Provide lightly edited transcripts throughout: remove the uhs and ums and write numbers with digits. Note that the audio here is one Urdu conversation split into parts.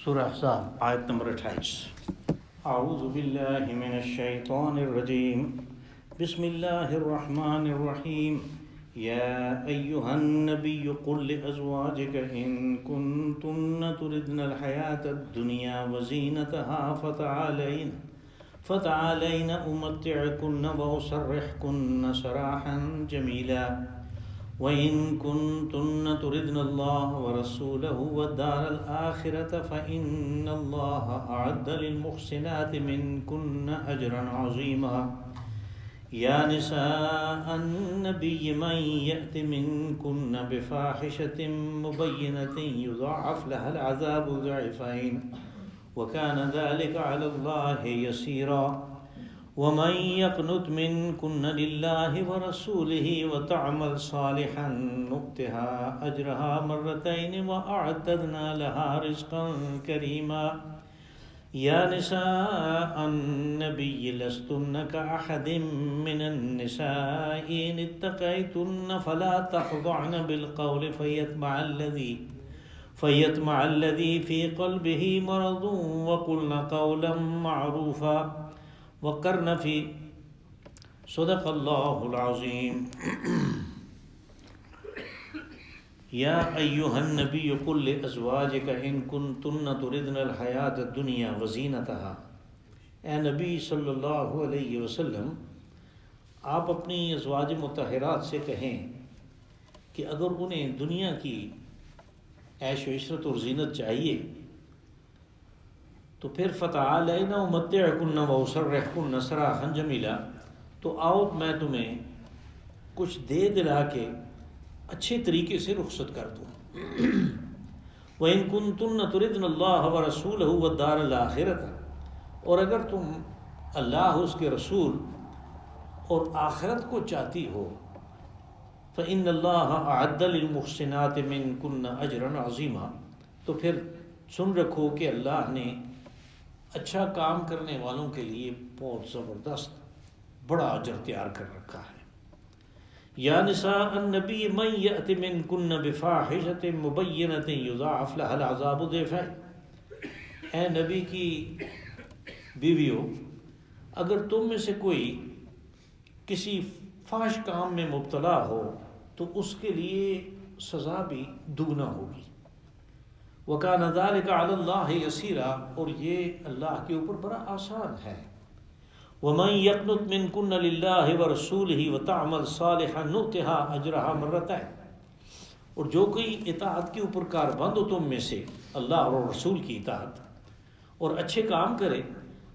سورہ احزاب آیت نمبر 28۔ اعوذ باللہ من الشیطان الرجیم، بسم اللہ الرحمن الرحیم۔ یا ایہا النبی قل لازواجک ان کنتن تردن الحیاة الدنیا وزینتها فتعالین امتعکن واسرحکن سراحا جمیلا، وَإِن كُنتُنَّ تُرِدْنَ اللَّهَ وَرَسُولَهُ وَالدَّارَ الْآخِرَةَ فَإِنَّ اللَّهَ أَعَدَّ لِلْمُحْسِنَاتِ مِنكُنَّ أَجْرًا عَظِيمًا۔ يَا نِسَاءَ النَّبِيِّ مَن يَأْتِ مِنكُنَّ بِفَاحِشَةٍ مُبَيِّنَةٍ يُضَاعَفْ لَهَا الْعَذَابُ ضِعْفَيْنِ وَكَانَ ذَلِكَ عَلَى اللَّهِ يَسِيرًا۔ وَمَن يَقْنُتْ مِنكُنَّ لِلَّهِ وَرَسُولِهِ وَتَعْمَلْ صَالِحًا نُؤْتِهَا أَجْرَهَا مَرَّتَيْنِ وَأَعْتَدْنَا لَهَا رِزْقًا كَرِيمًا۔ يَا نِسَاءَ النَّبِيِّ لَسْتُنَّ كَأَحَدٍ مِّنَ النِّسَاءِ إِنِ اتَّقَيْتُنَّ فَلَا تَخْضَعْنَ بِالْقَوْلِ فَيَطْمَعَ الَّذِي فِي قَلْبِهِ مَرَضٌ وَقُلْنَ قَوْلًا مَّعْرُوفًا وَقَرْنَ فِي صدق اللہ العظیم۔ یا ایہا النبی قل لازواجک ان کنتن تردن الحیاة الدنیا وزینتها۔ اے نبی صلی اللہ علیہ وسلم، آپ اپنی ازواج مطہرات سے کہیں کہ اگر انہیں دنیا کی عیش و عشرت اور زینت چاہیے تو پھر فتعالین امتعکن واسرحکن سراحا جمیلا، تو آؤ میں تمہیں کچھ دے دلا کے اچھے طریقے سے رخصت کر دوں۔ وَإِن كُنتُنَّ تُرِدْنَ اللَّهَ وَرَسُولَهُ وَالدَّارَ الْآخِرَةَ، اور اگر تم اللہ اس کے رسول اور آخرت کو چاہتی ہو، فَإِنَّ اللَّهَ أَعَدَّ لِلْمُحْسِنَاتِ مِنكُنَّ أَجْرًا عَظِيمًا، تو پھر سن رکھو کہ اللہ نے اچھا کام کرنے والوں کے لیے بہت زبردست بڑا اجر تیار کر رکھا ہے۔ یا نساء النبی من یأت منکن بفاحشۃ مبینۃ یضاعف لها العذاب ضعفین۔ اے نبی کی بیویوں، اگر تم میں سے کوئی کسی فحش کام میں مبتلا ہو تو اس کے لیے سزا بھی دگنا ہوگی۔ وَكَانَ ذَلِكَ عَلَى اللَّهِ يَسِيرًا، اور یہ اللہ کے اوپر بڑا آسان ہے۔ وَمَن يَقْنُتْ مِنكُنَّ لِلَّهِ وَرَسُولِهِ وَتَعْمَلْ صَالِحًا نُؤْتِهَا أَجْرَهَا مَرَّتَيْنِ، اور جو کوئی اطاعت کے اوپر کاربند ہو تم میں سے، اللہ اور رسول کی اطاعت، اور اچھے کام کرے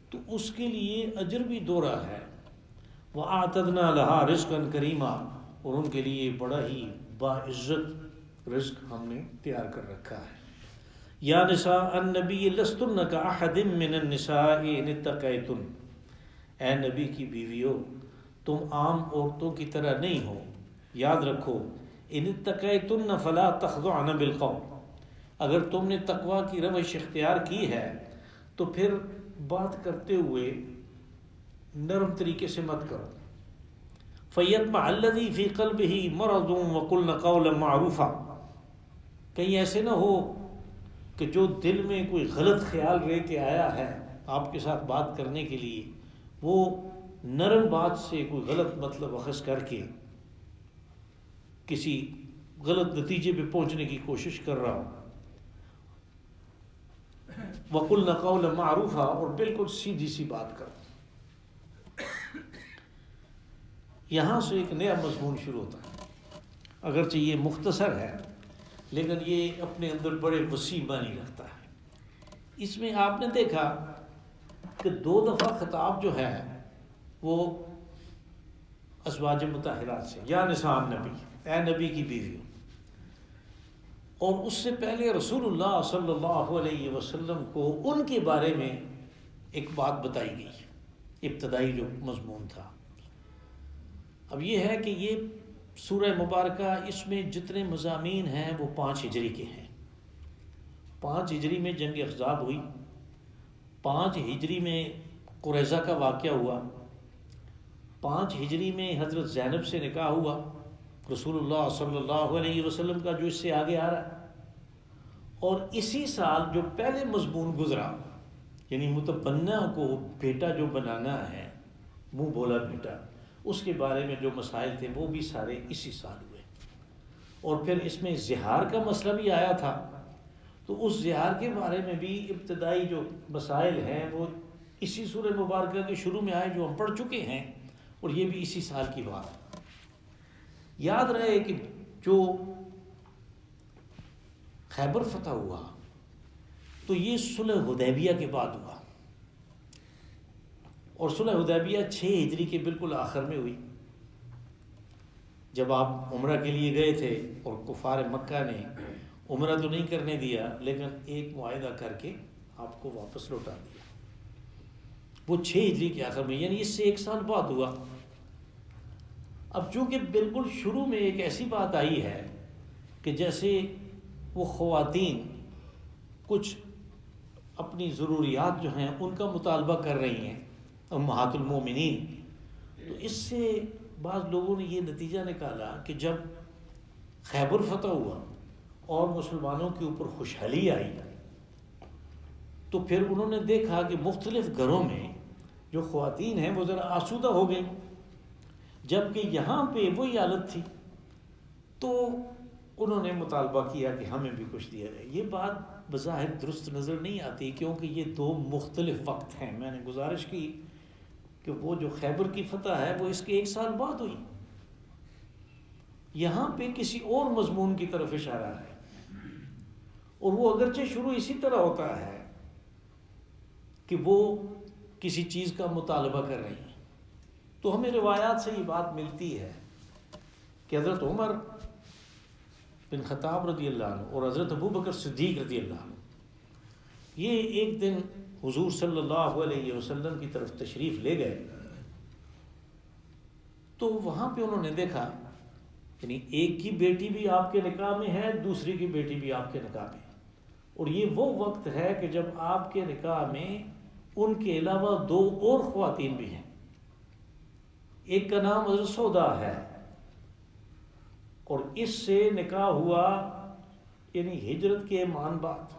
تو اس کے لیے اجر بھی دوہرا ہے۔ وَأَعْتَدْنَا لَهَا رِزْقًا كَرِيمًا، اور ان کے لیے بڑا ہی باعزت رزق ہم نے تیار کر رکھا ہے۔ یا نساء النبی لستن کأحد من النساء ان اتقیتن۔ اے نبی کی بیویوں، تم عام عورتوں کی طرح نہیں ہو، یاد رکھو۔ ان اتقیتن فلا تخضعن بالقول، اگر تم نے تقوی کی روش اختیار کی ہے تو پھر بات کرتے ہوئے نرم طریقے سے مت کرو۔ فیطمع الذی فی قلبہ مرض وقلن قولا معروفا، کہیں ایسے نہ ہو کہ جو دل میں کوئی غلط خیال رہ کے آیا ہے آپ کے ساتھ بات کرنے کے لیے، وہ نرم بات سے کوئی غلط مطلب اخذ کر کے کسی غلط نتیجے پہ پہنچنے کی کوشش کر رہا ہو۔ وَقُلْنَ قَوْلًا مَعْرُوفًا، اور بالکل سیدھی سی بات کرو۔ یہاں سے ایک نیا مضمون شروع ہوتا ہے، اگرچہ یہ مختصر ہے لیکن یہ اپنے اندر بڑے وسیع معنی رکھتا ہے۔ اس میں آپ نے دیکھا کہ 2 دفعہ خطاب جو ہے وہ ازواج مطہرات سے، یا نساء النبی، اے نبی کی بیویوں، اور اس سے پہلے رسول اللہ صلی اللہ علیہ وسلم کو ان کے بارے میں ایک بات بتائی گئی، ابتدائی جو مضمون تھا۔ اب یہ ہے کہ یہ سورہ مبارکہ، اس میں جتنے مضامین ہیں وہ 5 ہجری کے ہیں۔ 5 ہجری میں جنگ احزاب ہوئی، 5 ہجری میں قریظہ کا واقعہ ہوا، 5 ہجری میں حضرت زینب سے نکاح ہوا رسول اللہ صلی اللہ علیہ وسلم کا، جو اس سے آگے آ رہا ہے، اور اسی سال جو پہلے مضمون گزرا، یعنی متبنہ کو بیٹا جو بنانا ہے، منہ بولا بیٹا، اس کے بارے میں جو مسائل تھے وہ بھی سارے اسی سال ہوئے۔ اور پھر اس میں زہار کا مسئلہ بھی آیا تھا، تو اس زہار کے بارے میں بھی ابتدائی جو مسائل ہیں وہ اسی سورہ مبارکہ کے شروع میں آئے جو ہم پڑھ چکے ہیں، اور یہ بھی اسی سال کی بات ہے۔ یاد رہے کہ جو خیبر فتح ہوا تو یہ صلح حدیبیہ کے بعد ہوا، اور صلح حدیبیہ 6 ہجری کے بالکل آخر میں ہوئی، جب آپ عمرہ کے لیے گئے تھے اور کفار مکہ نے عمرہ تو نہیں کرنے دیا لیکن ایک معاہدہ کر کے آپ کو واپس لوٹا دیا، وہ 6 ہجری کے آخر میں، یعنی اس سے 1 سال بعد ہوا۔ اب چونکہ بالکل شروع میں ایک ایسی بات آئی ہے کہ جیسے وہ خواتین کچھ اپنی ضروریات جو ہیں ان کا مطالبہ کر رہی ہیں امہات المومنین، تو اس سے بعض لوگوں نے یہ نتیجہ نکالا کہ جب خیبر فتح ہوا اور مسلمانوں کے اوپر خوشحالی آئی تو پھر انہوں نے دیکھا کہ مختلف گھروں میں جو خواتین ہیں وہ ذرا آسودہ ہو گئیں، جبکہ یہاں پہ وہی حالت تھی، تو انہوں نے مطالبہ کیا کہ ہمیں بھی کچھ دیا جائے۔ یہ بات بظاہر درست نظر نہیں آتی کیونکہ یہ 2 مختلف وقت ہیں۔ میں نے گزارش کی کہ وہ جو خیبر کی فتح ہے وہ اس کے 1 سال بعد ہوئی، یہاں پہ کسی اور مضمون کی طرف اشارہ ہے، اور وہ اگرچہ شروع اسی طرح ہوتا ہے کہ وہ کسی چیز کا مطالبہ کر رہی ہیں، تو ہمیں روایات سے یہ بات ملتی ہے کہ حضرت عمر بن خطاب رضی اللہ عنہ اور حضرت ابوبکر صدیق رضی اللہ عنہ یہ ایک دن حضور صلی اللہ علیہ وسلم کی طرف تشریف لے گئے، تو وہاں پہ انہوں نے دیکھا یعنی ایک کی بیٹی بھی آپ کے نکاح میں ہے، دوسری کی بیٹی بھی آپ کے نکاح میں، اور یہ وہ وقت ہے کہ جب آپ کے نکاح میں ان کے علاوہ 2 اور خواتین بھی ہیں، ایک کا نام حضرت سودا ہے، اور اس سے نکاح ہوا یعنی ہجرت کے مان بعد،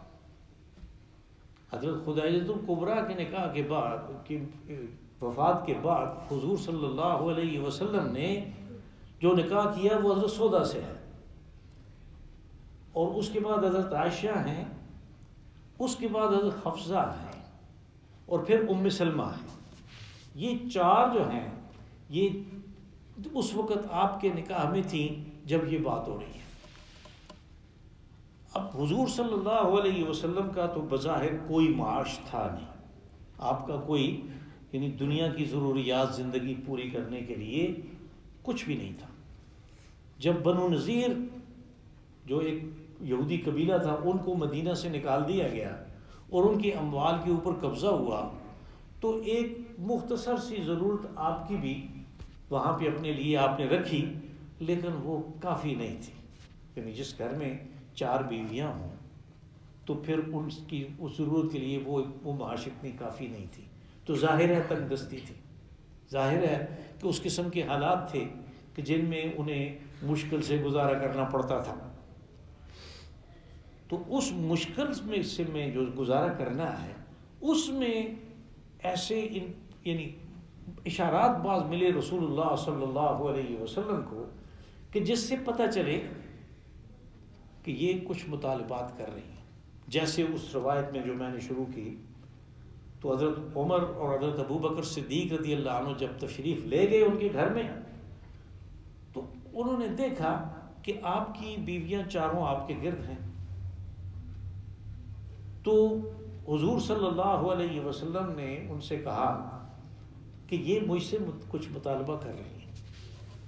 حضرت خدیجہ الکبریٰ کے نکاح کے بعد کی وفات کے بعد حضور صلی اللہ علیہ وسلم نے جو نکاح کیا وہ حضرت سودا سے ہے، اور اس کے بعد حضرت عائشہ ہیں، اس کے بعد حضرت حفصہ ہیں، اور پھر ام سلمہ ہیں۔ یہ 4 جو ہیں یہ اس وقت آپ کے نکاح میں تھیں جب یہ بات ہو رہی ہے۔ اب حضور صلی اللہ علیہ وسلم کا تو بظاہر کوئی معاش تھا نہیں، آپ کا کوئی یعنی دنیا کی ضروریات زندگی پوری کرنے کے لیے کچھ بھی نہیں تھا۔ جب بنو نذیر جو ایک یہودی قبیلہ تھا ان کو مدینہ سے نکال دیا گیا اور ان کے اموال کے اوپر قبضہ ہوا، تو ایک مختصر سی ضرورت آپ کی بھی وہاں پہ اپنے لیے آپ نے رکھی، لیکن وہ کافی نہیں تھی، یعنی جس گھر میں 4 بیویاں ہوں تو پھر ان کی اس ضرورت کے لیے وہ معاش اتنی کافی نہیں تھی، تو ظاہر ہے تنگ دستی تھی، ظاہر ہے کہ اس قسم کے حالات تھے کہ جن میں انہیں مشکل سے گزارا کرنا پڑتا تھا۔ تو اس مشکل میں جو گزارا کرنا ہے اس میں ایسے یعنی اشارات بعض ملے رسول اللہ صلی اللہ علیہ وسلم کو کہ جس سے پتہ چلے کہ یہ کچھ مطالبات کر رہی ہیں، جیسے اس روایت میں جو میں نے شروع کی، تو حضرت عمر اور حضرت ابوبکر صدیق رضی اللہ عنہ جب تشریف لے گئے ان کے گھر میں، تو انہوں نے دیکھا کہ آپ کی بیویاں 4 آپ کے گرد ہیں، تو حضور صلی اللہ علیہ وسلم نے ان سے کہا کہ یہ مجھ سے کچھ مطالبہ کر رہی ہیں،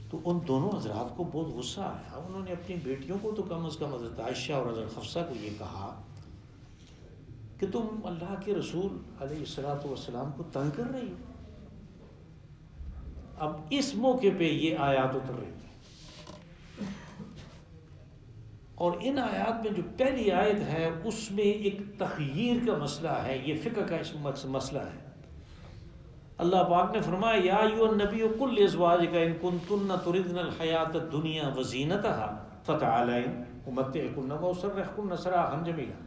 تو ان دونوں حضرات کو بہت غصہ آیا، انہوں نے اپنی بیٹیوں کو تو کم از کم حضرت عائشہ اور حضرت حفصہ کو یہ کہا کہ تم اللہ کے رسول علیہ الصلوۃ والسلام کو تنگ کر رہی ہو۔ اب اس موقع پہ یہ آیات اتر رہی ہیں، اور ان آیات میں جو پہلی آیت ہے اس میں ایک تخییر کا مسئلہ ہے، یہ فقہ کا مسئلہ ہے۔ اللہ پاک نے فرمایا یا ایھا النبی قل لازواجک ان کنتن تردن الحیاۃ الدنیا وزینتها فتعالین امتعکن واسرحکن سراحا جمیلا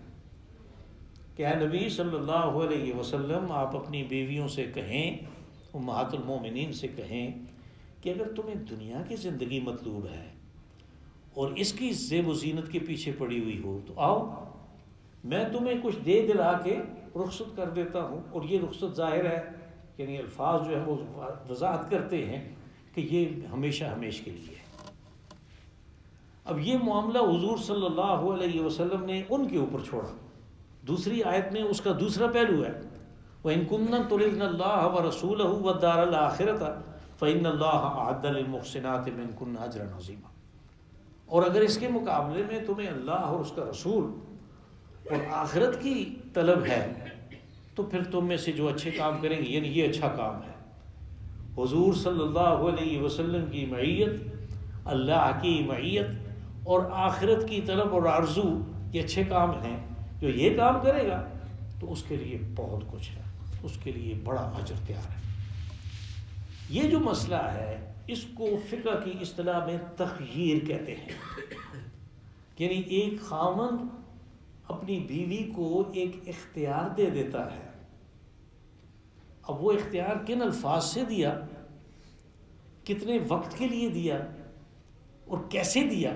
کہ اے نبی صلی اللہ علیہ وسلم آپ اپنی بیویوں سے کہیں، امہات المومنین سے کہیں کہ اگر تمہیں دنیا کی زندگی مطلوب ہے اور اس کی زیب و زینت کے پیچھے پڑی ہوئی ہو تو آؤ، میں تمہیں کچھ دے دلا کے رخصت کر دیتا ہوں. اور یہ رخصت ظاہر ہے یعنی الفاظ جو ہے وہ وضاحت کرتے ہیں کہ یہ ہمیشہ ہمیشہ کے لیے ہے. اب یہ معاملہ حضور صلی اللہ علیہ وسلم نے ان کے اوپر چھوڑا. دوسری آیت میں اس کا دوسرا پہلو ہے، وَإِن كُنَّ تُرِدْنَ اللَّهَ وَرَسُولَهُ وَالدَّارَ الْآخِرَةَ فَإِنَّ اللَّهَ أَعَدَّ لِلْمُحْسِنَاتِ مِنكُنَّ أَجْرًا عَظِيمًا. اور اگر اس کے مقابلے میں تمہیں اللہ اور اس کا رسول اور آخرت کی طلب ہے تو پھر تم میں سے جو اچھے کام کریں گے، یعنی یہ اچھا کام ہے. حضور صلی اللہ علیہ وسلم کی معیت، اللہ کی معیت اور آخرت کی طلب اور آرزو، یہ اچھے کام ہیں. جو یہ کام کرے گا تو اس کے لیے بہت کچھ ہے، اس کے لیے بڑا اجر تیار ہے. یہ جو مسئلہ ہے اس کو فقہ کی اصطلاح میں تخییر کہتے ہیں. یعنی ایک خاوند اپنی بیوی کو ایک اختیار دے دیتا ہے. اب وہ اختیار کن الفاظ سے دیا، کتنے وقت کے لیے دیا اور کیسے دیا،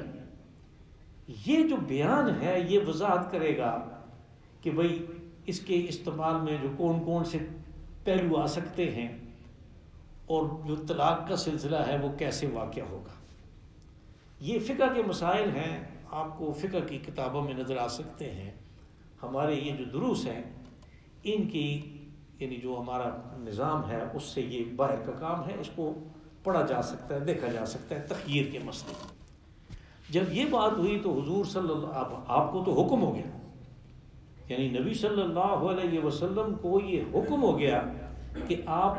یہ جو بیان ہے یہ وضاحت کرے گا کہ بھئی اس کے استعمال میں جو کون کون سے پہلو آ سکتے ہیں اور جو طلاق کا سلسلہ ہے وہ کیسے واقع ہوگا. یہ فقہ کے مسائل ہیں، آپ کو فقہ کی کتابوں میں نظر آ سکتے ہیں. ہمارے یہ جو دروس ہیں ان کی یعنی جو ہمارا نظام ہے اس سے یہ باہر کا کام ہے، اس کو پڑھا جا سکتا ہے، دیکھا جا سکتا ہے. تخییر کے مسئلے جب یہ بات ہوئی تو حضور صلی اللہ آپ کو تو حکم ہو گیا، یعنی نبی صلی اللہ علیہ وسلم کو یہ حکم ہو گیا کہ آپ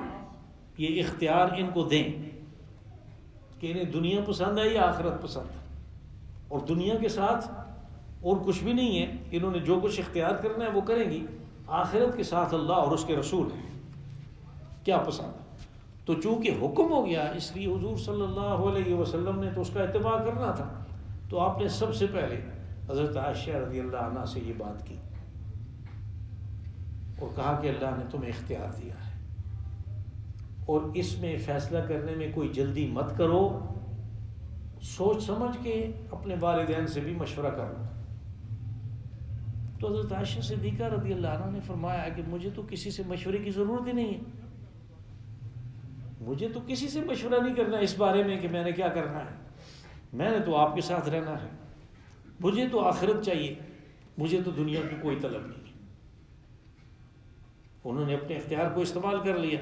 یہ اختیار ان کو دیں کہ انہیں دنیا پسند ہے یا آخرت پسند ہے، اور دنیا کے ساتھ اور کچھ بھی نہیں ہے، انہوں نے جو کچھ اختیار کرنا ہے وہ کریں گی. آخرت کے ساتھ اللہ اور اس کے رسول ہیں کیا پسند ہے. تو چونکہ حکم ہو گیا اس لیے حضور صلی اللہ علیہ وسلم نے تو اس کا اتباع کرنا تھا. تو آپ نے سب سے پہلے حضرت عائشہ رضی اللہ عنہ سے یہ بات کی اور کہا کہ اللہ نے تمہیں اختیار دیا ہے اور اس میں فیصلہ کرنے میں کوئی جلدی مت کرو، سوچ سمجھ کے اپنے والدین سے بھی مشورہ کر لو. تو حضرت عائشہ صدیقہ رضی اللہ عنہ نے فرمایا کہ مجھے تو کسی سے مشورے کی ضرورت ہی نہیں ہے، مجھے تو کسی سے مشورہ نہیں کرنا اس بارے میں کہ میں نے کیا کرنا ہے، میں نے تو آپ کے ساتھ رہنا ہے، مجھے تو آخرت چاہیے، مجھے تو دنیا کی کوئی طلب نہیں. انہوں نے اپنے اختیار کو استعمال کر لیا.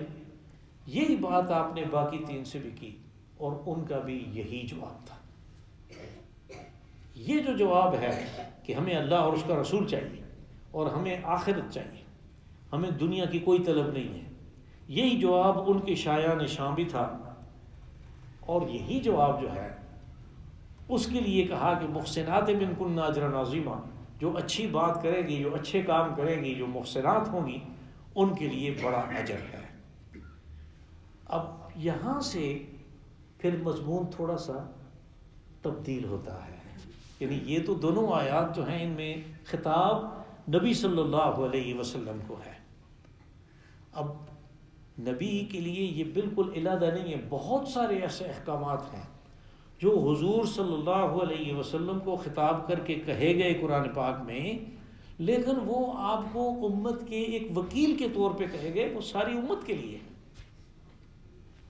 یہی بات آپ نے باقی تین سے بھی کی اور ان کا بھی یہی جواب تھا. یہ جو جواب ہے کہ ہمیں اللہ اور اس کا رسول چاہیے اور ہمیں آخرت چاہیے، ہمیں دنیا کی کوئی طلب نہیں ہے، یہی جواب ان کے شایان شام بھی تھا. اور یہی جواب جو ہے اس کے لیے کہا کہ محسنات منکن اجرا عظیما، جو اچھی بات کرے گی، جو اچھے کام کرے گی، جو محسنات ہوں گی ان کے لیے بڑا اجر ہے. اب یہاں سے پھر مضمون تھوڑا سا تبدیل ہوتا ہے. یعنی یہ تو دونوں آیات جو ہیں ان میں خطاب نبی صلی اللہ علیہ وسلم کو ہے. اب نبی کے لیے یہ بالکل علیحدہ نہیں ہے، بہت سارے ایسے احکامات ہیں جو حضور صلی اللہ علیہ وسلم کو خطاب کر کے کہے گئے قرآن پاک میں، لیکن وہ آپ کو امت کے ایک وکیل کے طور پہ کہے گئے، وہ ساری امت کے لیے،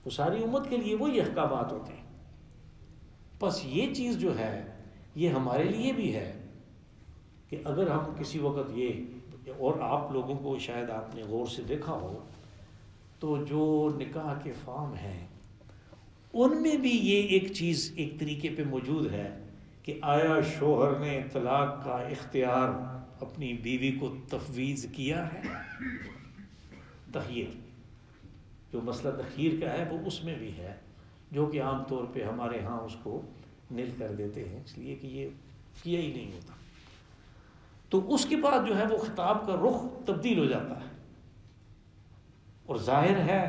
وہ ساری امت کے لیے وہی احکامات ہوتے ہیں. بس یہ چیز جو ہے یہ ہمارے لیے بھی ہے کہ اگر ہم کسی وقت یہ، اور آپ لوگوں کو شاید آپ نے غور سے دیکھا ہو تو جو نکاح کے فارم ہیں ان میں بھی یہ ایک چیز ایک طریقے پہ موجود ہے کہ آیا شوہر نے طلاق کا اختیار اپنی بیوی کو تفویض کیا ہے. تخییر، جو مسئلہ تخییر کا ہے وہ اس میں بھی ہے، جو کہ عام طور پہ ہمارے ہاں اس کو نل کر دیتے ہیں اس لیے کہ یہ کیا ہی نہیں ہوتا. تو اس کے بعد جو ہے وہ خطاب کا رخ تبدیل ہو جاتا ہے. اور ظاہر ہے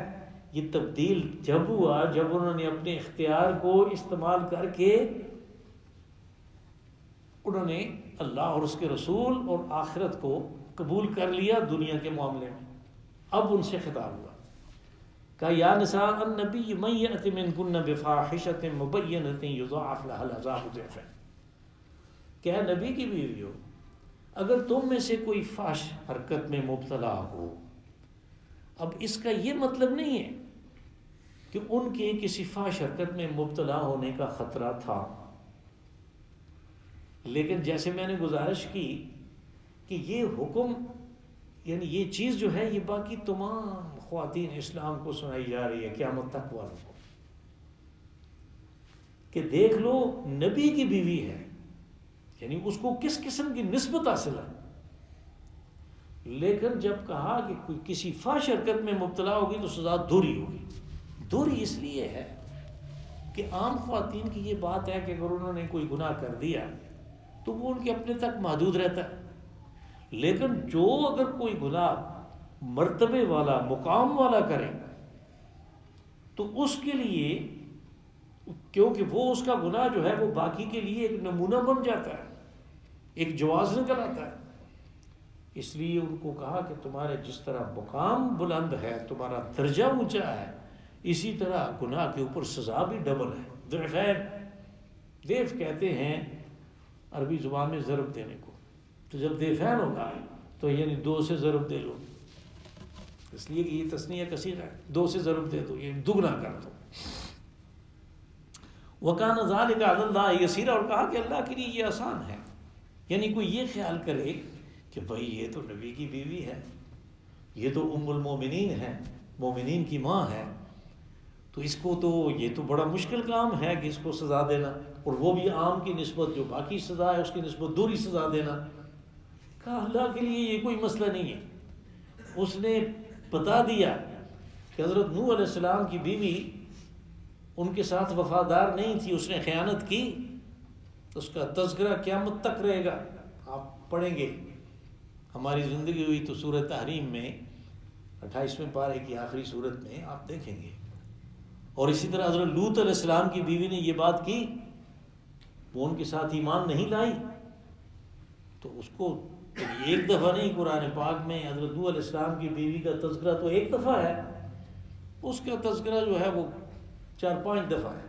یہ تبدیل جب ہوا جب انہوں نے اپنے اختیار کو استعمال کر کے انہوں نے اللہ اور اس کے رسول اور آخرت کو قبول کر لیا دنیا کے معاملے میں. اب ان سے خطاب ہوا کہ یا نساء النبی من یأت منکن بفاحشۃ مبینۃ یضاعف لها العذاب ضعفین. کہ اے نبی کی بیویو، اگر تم میں سے کوئی فحش حرکت میں مبتلا ہو، اب اس کا یہ مطلب نہیں ہے کہ ان کے کسی فحش حرکت میں مبتلا ہونے کا خطرہ تھا، لیکن جیسے میں نے گزارش کی کہ یہ حکم یعنی یہ چیز جو ہے یہ باقی تمام خواتین اسلام کو سنائی جا رہی ہے قیامت تک والوں کو، کہ دیکھ لو نبی کی بیوی ہے، یعنی اس کو کس قسم کی نسبت حاصل ہے. لیکن جب کہا کہ کوئی کسی فحش حرکت میں مبتلا ہوگی تو سزا دوری ہوگی. دوری اس لیے ہے کہ عام خواتین کی یہ بات ہے کہ اگر انہوں نے کوئی گناہ کر دیا تو وہ ان کے اپنے تک محدود رہتا ہے، لیکن جو اگر کوئی گناہ مرتبے والا مقام والا کرے تو اس کے لیے، کیونکہ وہ اس کا گناہ جو ہے وہ باقی کے لیے ایک نمونہ بن جاتا ہے، ایک جواز نکل آتا ہے. اس لیے ان کو کہا کہ تمہارے جس طرح مقام بلند ہے، تمہارا درجہ اونچا ہے، اسی طرح گناہ کے اوپر سزا بھی ڈبل ہے. ضعفین، ضعف کہتے ہیں عربی زبان میں ضرب دینے کو، تو جب ضعفین ہوگا تو یعنی 2 سے ضرب دے لو، اس لیے کہ یہ تثنیہ کثیر ہے، 2 سے ضرب دے دو، یہ دگنا کر دو. وَكَانَ ذَلِكَ عَلَى اللَّهِ يَسِيرًا، اور کہا کہ اللہ کے لیے یہ آسان ہے. یعنی کوئی یہ خیال کرے کہ بھائی یہ تو نبی کی بیوی ہے، یہ تو ام المومنین ہے، مومنین کی ماں ہے، تو اس کو تو یہ تو بڑا مشکل کام ہے کہ اس کو سزا دینا، اور وہ بھی عام کی نسبت جو باقی سزا ہے اس کی نسبت دوہری سزا دینا. کہا اللہ کے لیے یہ کوئی مسئلہ نہیں ہے. اس نے بتا دیا کہ حضرت نوح علیہ السلام کی بیوی ان کے ساتھ وفادار نہیں تھی، اس نے خیانت کی، اس کا تذکرہ قیامت تک رہے گا. آپ پڑھیں گے ہماری زندگی ہوئی تو سورہ تحریم میں 28ویں پارے کی آخری صورت میں آپ دیکھیں گے. اور اسی طرح حضرت لوط علیہ السلام کی بیوی نے یہ بات کی، وہ ان کے ساتھ ایمان نہیں لائی، تو اس کو ایک دفعہ نہیں، قرآن پاک میں حضرت لوط علیہ السلام کی بیوی کا تذکرہ تو ایک دفعہ ہے، اس کا تذکرہ جو ہے وہ 4-5 دفعہ ہے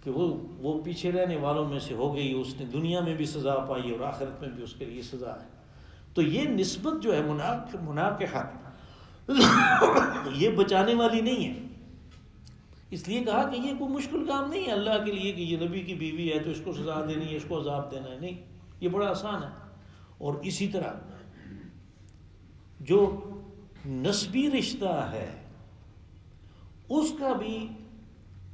کہ وہ پیچھے رہنے والوں میں سے ہو گئی، اس نے دنیا میں بھی سزا پائی اور آخرت میں بھی اس کے لیے سزا ہے. تو یہ نسبت جو ہے مناقحہ یہ بچانے والی نہیں ہے. اس لیے کہا کہ یہ کوئی مشکل کام نہیں ہے اللہ کے لیے کہ یہ نبی کی بیوی ہے تو اس کو سزا دینی ہے، اس کو عذاب دینا ہے، نہیں، یہ بڑا آسان ہے. اور اسی طرح جو نسبی رشتہ ہے اس کا بھی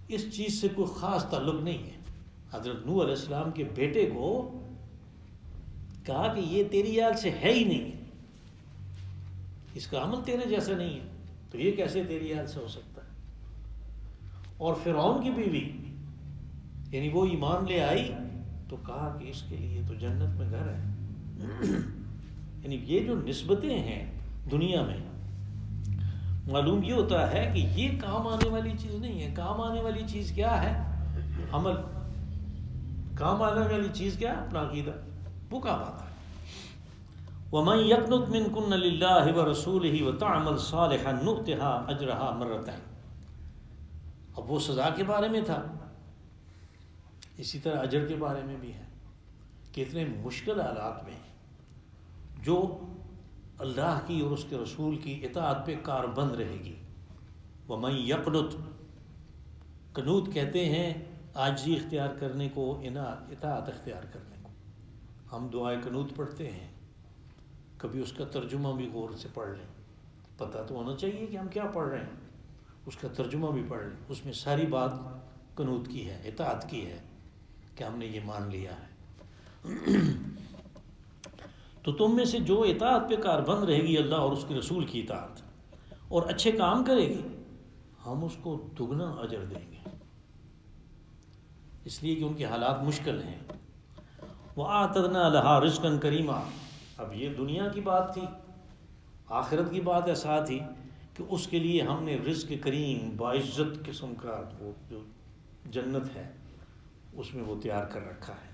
اس چیز سے کوئی خاص تعلق نہیں ہے. حضرت نوح علیہ السلام کے بیٹے کو کہا کہ یہ تیری آل سے ہے ہی نہیں، اس کا عمل تیرے جیسا نہیں ہے، تو یہ کیسے تیری آل سے ہو سکتا ہے. اور فرعون کی بیوی یعنی وہ ایمان لے آئی تو کہا کہ اس کے لیے تو جنت میں گھر ہے. یعنی یہ جو نسبتیں ہیں دنیا میں، معلوم یہ ہوتا ہے کہ یہ کام آنے والی چیز نہیں ہے. کام آنے والی چیز کیا ہے؟ عمل. کام آنے والی چیز کیا ہے؟ اپنا عقیدہ، وہ کام آتا ہے. وَمَن يَقْنُتْ مِنْكُنَّ لِلَّهِ وَرَسُولِهِ وَتَعْمَلْ صَالِحًا نُؤْتِهَا أَجْرَهَا مَرَّتَيْنِ. اب وہ سزا کے بارے میں تھا، اسی طرح اجر کے بارے میں بھی ہے. کتنے مشکل حالات میں جو اللہ کی اور اس کے رسول کی اطاعت پہ کاربند رہے گی. وَمَن يَقْنُتْ، قنوت کہتے ہیں عاجزی اختیار کرنے کو، اطاعت اختیار کرنے کو. ہم دعائے قنوت پڑھتے ہیں، کبھی اس کا ترجمہ بھی غور سے پڑھ لیں، پتہ تو ہونا چاہیے کہ ہم کیا پڑھ رہے ہیں، اس کا ترجمہ بھی پڑھ لیں. اس میں ساری بات قنوت کی ہے، اطاعت کی ہے کہ ہم نے یہ مان لیا ہے. تو تم میں سے جو اطاعت پہ کاربند رہے گی اللہ اور اس کے رسول کی اطاعت، اور اچھے کام کرے گی، ہم اس کو دگنا اجر دیں گے، اس لیے کہ ان کے حالات مشکل ہیں. وَأَعْتَدْنَا لَهَا رِزْقًا كَرِيمًا. اب یہ دنیا کی بات تھی، آخرت کی بات ہے ساتھ ہی کہ اس کے لیے ہم نے رزق کریم باعزت قسم کا وہ جو جنت ہے اس میں وہ تیار کر رکھا ہے.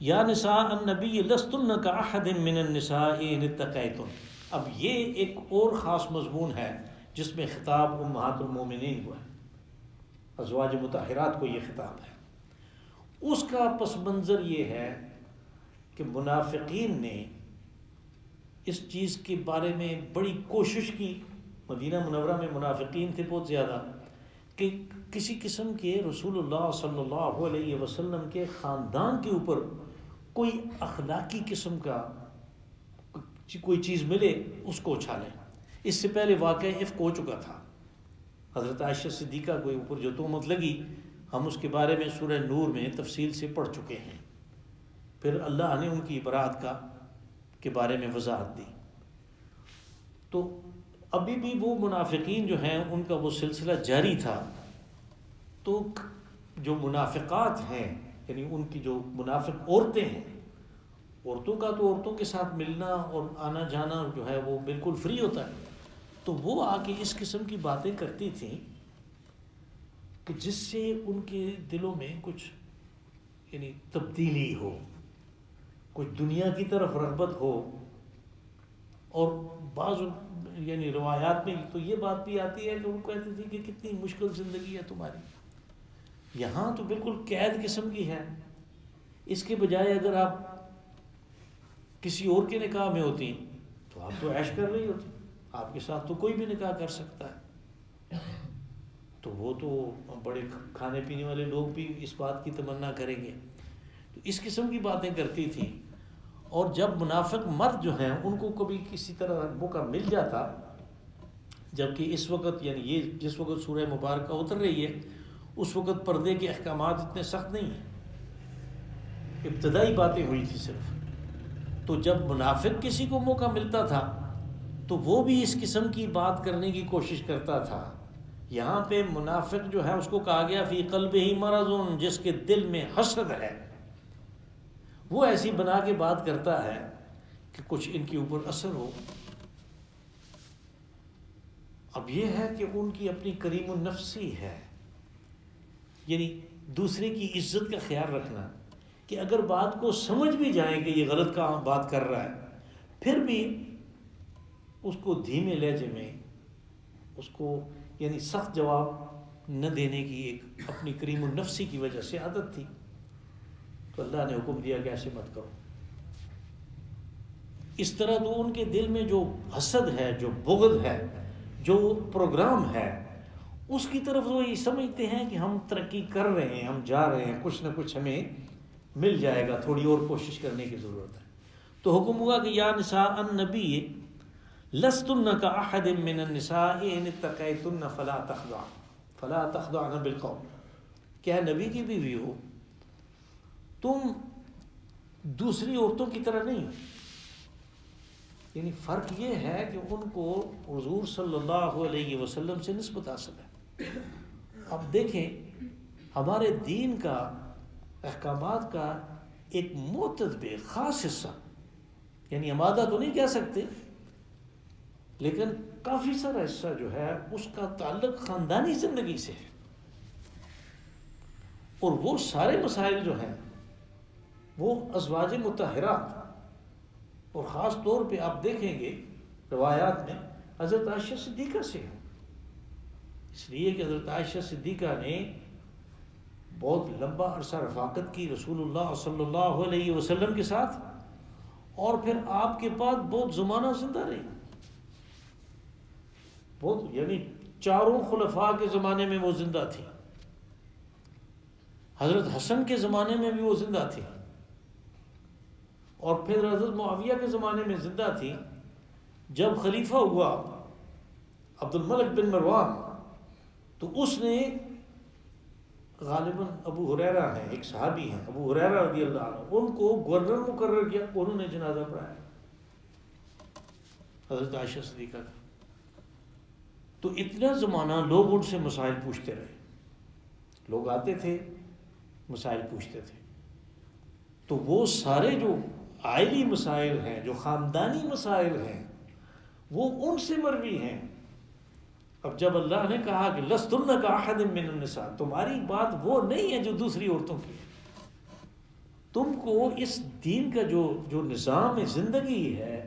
یا نساء النبی لستن کاحد من النساء ان اتقیتن. اب یہ ایک اور خاص مضمون ہے جس میں خطاب امہات المومنین کو ہے، ازواج مطہرات کو یہ خطاب ہے. اس کا پس منظر یہ ہے کہ منافقین نے اس چیز کے بارے میں بڑی کوشش کی. مدینہ منورہ میں منافقین تھے بہت زیادہ، کہ کسی قسم کے رسول اللہ صلی اللہ علیہ وسلم کے خاندان کے اوپر کوئی اخلاقی قسم کا کوئی چیز ملے اس کو اچھالیں. اس سے پہلے واقعہ افک ہو چکا تھا، حضرت عائشہ صدیقہ کے اوپر جو تہمت لگی، ہم اس کے بارے میں سورہ نور میں تفصیل سے پڑھ چکے ہیں. پھر اللہ نے ان کی برات کے بارے میں وضاحت دی. تو ابھی بھی وہ منافقین جو ہیں ان کا وہ سلسلہ جاری تھا. تو جو منافقات ہیں، یعنی ان کی جو منافق عورتیں ہیں، عورتوں کا تو عورتوں کے ساتھ ملنا اور آنا جانا جو ہے وہ بالکل فری ہوتا ہے. تو وہ آ کے اس قسم کی باتیں کرتی تھیں کہ جس سے ان کے دلوں میں کچھ یعنی تبدیلی ہو، کچھ دنیا کی طرف رغبت ہو. اور بعض یعنی روایات میں تو یہ بات بھی آتی ہے کہ وہ کہتی تھی کہ کتنی مشکل زندگی ہے تمہاری، یہاں تو بالکل قید قسم کی ہے. اس کے بجائے اگر آپ کسی اور کے نکاح میں ہوتی تو آپ تو عیش کر رہی ہوتی، آپ کے ساتھ تو کوئی بھی نکاح کر سکتا ہے. تو وہ تو بڑے کھانے پینے والے لوگ بھی اس بات کی تمنا کریں گے. تو اس قسم کی باتیں کرتی تھیں. اور جب منافق مرد جو ہیں ان کو کبھی کسی طرح موقع مل جاتا، جبکہ اس وقت یعنی یہ جس وقت سورہ مبارکہ اتر رہی ہے اس وقت پردے کے احکامات اتنے سخت نہیں ہیں، ابتدائی باتیں ہوئی تھی صرف. تو جب منافق کسی کو موقع ملتا تھا تو وہ بھی اس قسم کی بات کرنے کی کوشش کرتا تھا. یہاں پہ منافق جو ہے اس کو کہا گیا فی قلبہ مرض، جس کے دل میں حسد ہے، وہ ایسی بنا کے بات کرتا ہے کہ کچھ ان کے اوپر اثر ہو. اب یہ ہے کہ ان کی اپنی کریم النفسی ہے، یعنی دوسرے کی عزت کا خیال رکھنا، کہ اگر بات کو سمجھ بھی جائیں کہ یہ غلط کام بات کر رہا ہے پھر بھی اس کو دھیمے لہجے میں اس کو یعنی سخت جواب نہ دینے کی ایک اپنی کریم النفسی کی وجہ سے عادت تھی. تو اللہ نے حکم دیا کہ ایسے مت کرو. اس طرح تو ان کے دل میں جو حسد ہے، جو بغض ہے، جو پروگرام ہے، اس کی طرف وہ یہ سمجھتے ہیں کہ ہم ترقی کر رہے ہیں، ہم جا رہے ہیں، کچھ نہ کچھ ہمیں مل جائے گا، تھوڑی اور کوشش کرنے کی ضرورت ہے. تو حکم ہوا کہ یا نساء النبی لستن کاحد من النساء ان اتقیتن فلا تخضعن بالقول. کیا نبی کی بیوی ہو، تم دوسری عورتوں کی طرح نہیں ہو. یعنی فرق یہ ہے کہ ان کو حضور صلی اللہ علیہ وسلم سے نسبت حاصل ہے. اب دیکھیں ہمارے دین کا احکامات کا ایک معتدب خاص حصہ، یعنی ہم آدھا تو نہیں کہہ سکتے لیکن کافی سارا حصہ جو ہے اس کا تعلق خاندانی زندگی سے ہے. اور وہ سارے مسائل جو ہیں وہ ازواج مطہرات، اور خاص طور پہ آپ دیکھیں گے روایات میں حضرت عائشہ صدیقہ سے ہے. اس لیے کہ حضرت عائشہ صدیقہ نے بہت لمبا عرصہ رفاقت کی رسول اللہ صلی اللہ علیہ وسلم کے ساتھ، اور پھر آپ کے بعد بہت زمانہ زندہ رہی. بہت یعنی چاروں خلفاء کے زمانے میں وہ زندہ تھی، حضرت حسن کے زمانے میں بھی وہ زندہ تھی، اور پھر حضرت معاویہ کے زمانے میں زندہ تھی. جب خلیفہ ہوا عبد الملک بن مروان تو اس نے غالباً ابو ہریرہ ہیں، ایک صحابی ہیں ابو ہریرہ رضی اللہ عنہ، ان کو گورنر مقرر کیا، انہوں نے جنازہ پڑھایا حضرت عائشہ صدیقہ کا. تو اتنا زمانہ لوگ ان سے مسائل پوچھتے رہے، لوگ آتے تھے مسائل پوچھتے تھے. تو وہ سارے جو عائلی مسائل ہیں، جو خاندانی مسائل ہیں، وہ ان سے مروی ہیں. اب جب اللہ نے کہا کہ لستن کاحد من النساء، تمہاری بات وہ نہیں ہے جو دوسری عورتوں کی ہے، تم کو اس دین کا جو نظام زندگی ہے،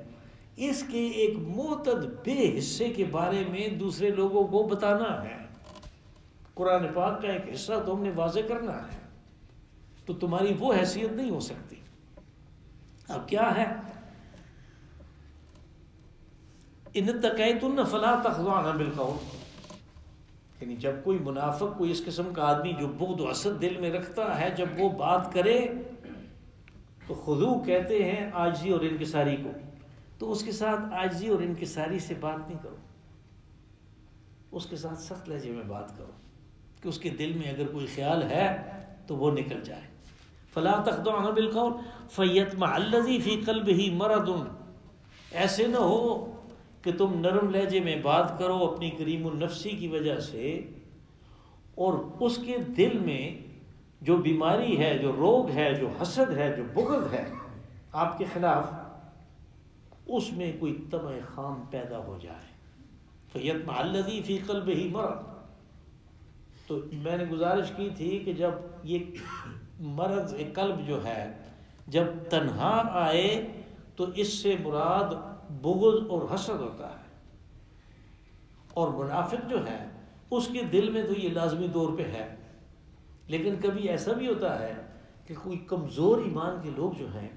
اس کے ایک معتد بے حصے کے بارے میں دوسرے لوگوں کو بتانا ہے۔ قرآن پاک کا ایک حصہ تم نے واضح کرنا ہے، تو تمہاری وہ حیثیت نہیں ہو سکتی۔ اب کیا ہے؟ ان اتقیتن فلا تخضعن بالقول، یعنی جب کوئی منافق، کوئی اس قسم کا آدمی جو بغض و حسد دل میں رکھتا ہے، جب وہ بات کرے تو خضوع کہتے ہیں عاجزی اور انکساری کو، تو اس کے ساتھ عاجزی اور انکساری سے بات نہیں کرو، اس کے ساتھ سخت لہجے میں بات کرو کہ اس کے دل میں اگر کوئی خیال ہے تو وہ نکل جائے۔ فلا تخضعن بالقول فیطمع الذی فی قلبہ مرض، ایسے نہ ہو کہ تم نرم لہجے میں بات کرو اپنی کریم النفسی کی وجہ سے، اور اس کے دل میں جو بیماری ہے، جو روگ ہے، جو حسد ہے، جو بغض ہے آپ کے خلاف، اس میں کوئی طمع خام پیدا ہو جائے۔ فیطمع الذی فی قلبہ مرض، تو میں نے گزارش کی تھی کہ جب یہ مرض قلب جو ہے جب تنہا آئے تو اس سے مراد بغض اور حسد ہوتا ہے، اور منافق جو ہے اس کے دل میں تو یہ لازمی طور پہ ہے۔ لیکن کبھی ایسا بھی ہوتا ہے کہ کوئی کمزور ایمان کے لوگ جو ہیں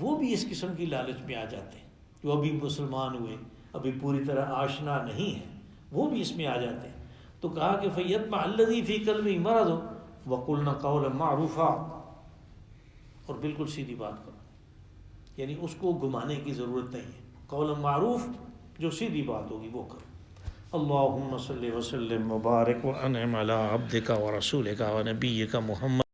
وہ بھی اس قسم کی لالچ میں آ جاتے ہیں، جو ابھی مسلمان ہوئے، ابھی پوری طرح آشنا نہیں ہیں، وہ بھی اس میں آ جاتے ہیں۔ تو کہا کہ فیطمع الذی فی قلبہ مرض وقلنا قولا معروفا، اور بالکل سیدھی بات کرو، یعنی اس کو گھمانے کی ضرورت نہیں ہے، قول معروف جو سیدھی بات ہوگی وہ کرو۔ اللہم صلی وسلم وبارک وانعم علی عبدک ورسولک ونبیک محمد